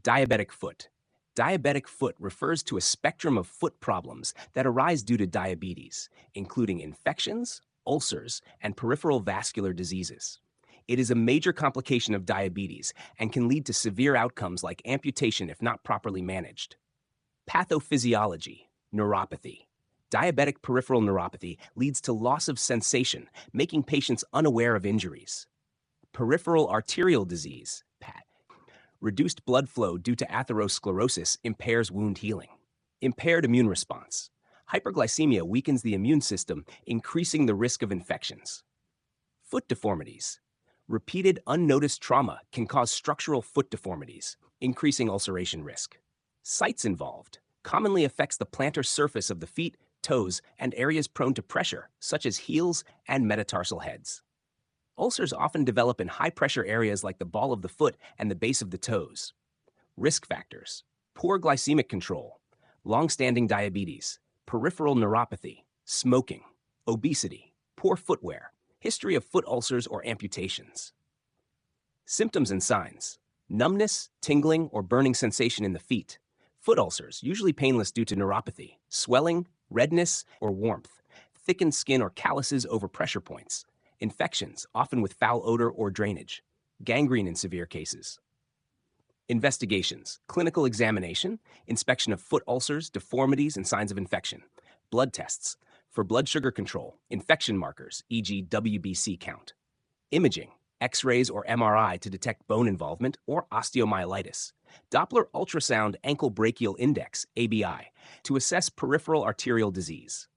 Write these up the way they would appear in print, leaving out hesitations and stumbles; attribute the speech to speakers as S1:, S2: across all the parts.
S1: Diabetic foot. Diabetic foot refers to a spectrum of foot problems that arise due to diabetes, including infections, ulcers, and peripheral vascular diseases. It is a major complication of diabetes and can lead to severe outcomes like amputation if not properly managed. Pathophysiology, neuropathy. Diabetic peripheral neuropathy leads to loss of sensation, making patients unaware of injuries. Peripheral arterial disease, PAT. Reduced blood flow due to atherosclerosis impairs wound healing. Impaired immune response. Hyperglycemia weakens the immune system, increasing the risk of infections. Foot deformities. Repeated unnoticed trauma can cause structural foot deformities, increasing ulceration risk. Sites involved commonly affects the plantar surface of the feet, toes, and areas prone to pressure, such as heels and metatarsal heads. Ulcers often develop in high-pressure areas like the ball of the foot and the base of the toes. Risk factors: poor glycemic control, long-standing diabetes, peripheral neuropathy, smoking, obesity, poor footwear, history of foot ulcers or amputations. Symptoms and signs: numbness, tingling, or burning sensation in the feet. Foot ulcers, usually painless due to neuropathy, swelling, redness, or warmth, thickened skin or calluses over pressure points. Infections, often with foul odor or drainage. Gangrene in severe cases. Investigations: clinical examination, inspection of foot ulcers, deformities, and signs of infection. Blood tests for blood sugar control, infection markers, e.g. WBC count. Imaging, X-rays or MRI to detect bone involvement or osteomyelitis. Doppler ultrasound ankle brachial index, ABI, to assess peripheral arterial disease.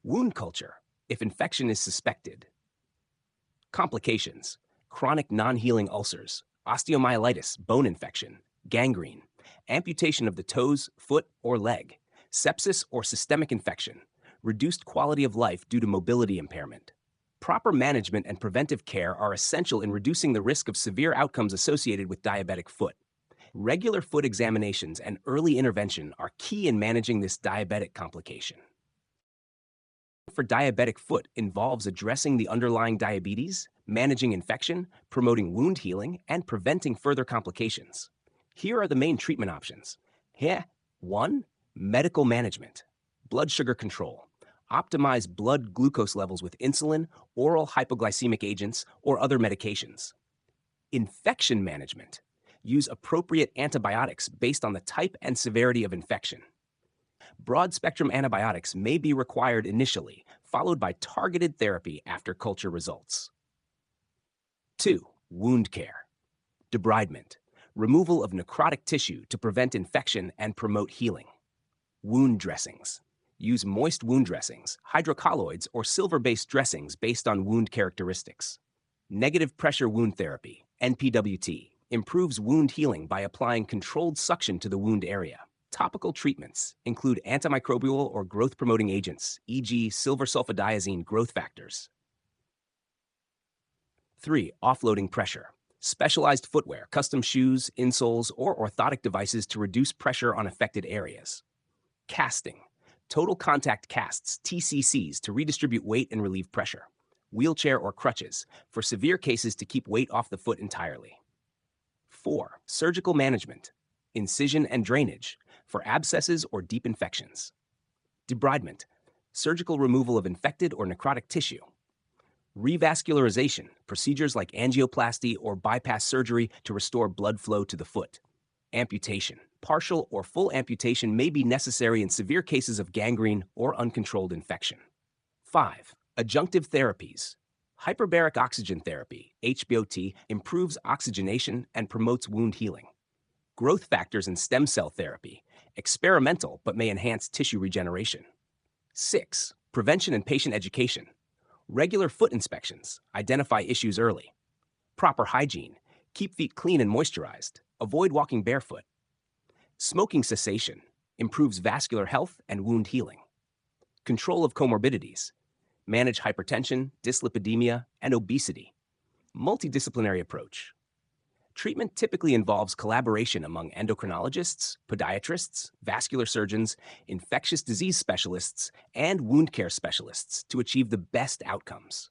S1: Wound culture, if infection is suspected. Complications: chronic non-healing ulcers, osteomyelitis, bone infection, gangrene, amputation of the toes, foot, or leg, sepsis or systemic infection, reduced quality of life due to mobility impairment. Proper management and preventive care are essential in reducing the risk of severe outcomes associated with diabetic foot. Regular foot examinations and early intervention are key in managing this diabetic complication. For diabetic foot involves addressing the underlying diabetes, managing infection, promoting wound healing, and preventing further complications. Here are the main treatment options. 1. Medical management. Blood sugar control. Optimize blood glucose levels with insulin, oral hypoglycemic agents, or other medications. Infection management. Use appropriate antibiotics based on the type and severity of infection. Broad-spectrum antibiotics may be required initially, followed by targeted therapy after culture results. 2. Wound care. Debridement. Removal of necrotic tissue to prevent infection and promote healing. Wound dressings. Use moist wound dressings, hydrocolloids, or silver-based dressings based on wound characteristics. Negative pressure wound therapy, NPWT, improves wound healing by applying controlled suction to the wound area. Topical treatments include antimicrobial or growth-promoting agents, e.g. silver sulfadiazine growth factors. 3. Offloading pressure. Specialized footwear, custom shoes, insoles, or orthotic devices to reduce pressure on affected areas. Casting. Total contact casts, TCCs, to redistribute weight and relieve pressure. Wheelchair or crutches, for severe cases to keep weight off the foot entirely. 4. Surgical management. Incision and drainage, for abscesses or deep infections. Debridement. Surgical removal of infected or necrotic tissue. Revascularization, procedures like angioplasty or bypass surgery to restore blood flow to the foot. Amputation. Partial or full amputation may be necessary in severe cases of gangrene or uncontrolled infection. 5. Adjunctive therapies. Hyperbaric oxygen therapy, HBOT, improves oxygenation and promotes wound healing. Growth factors and stem cell therapy, experimental but may enhance tissue regeneration. 6. Prevention and patient education. Regular foot inspections, identify issues early. Proper hygiene, keep feet clean and moisturized, avoid walking barefoot. Smoking cessation, improves vascular health and wound healing. Control of comorbidities, manage hypertension, dyslipidemia, and obesity. Multidisciplinary approach. Treatment typically involves collaboration among endocrinologists, podiatrists, vascular surgeons, infectious disease specialists, and wound care specialists to achieve the best outcomes.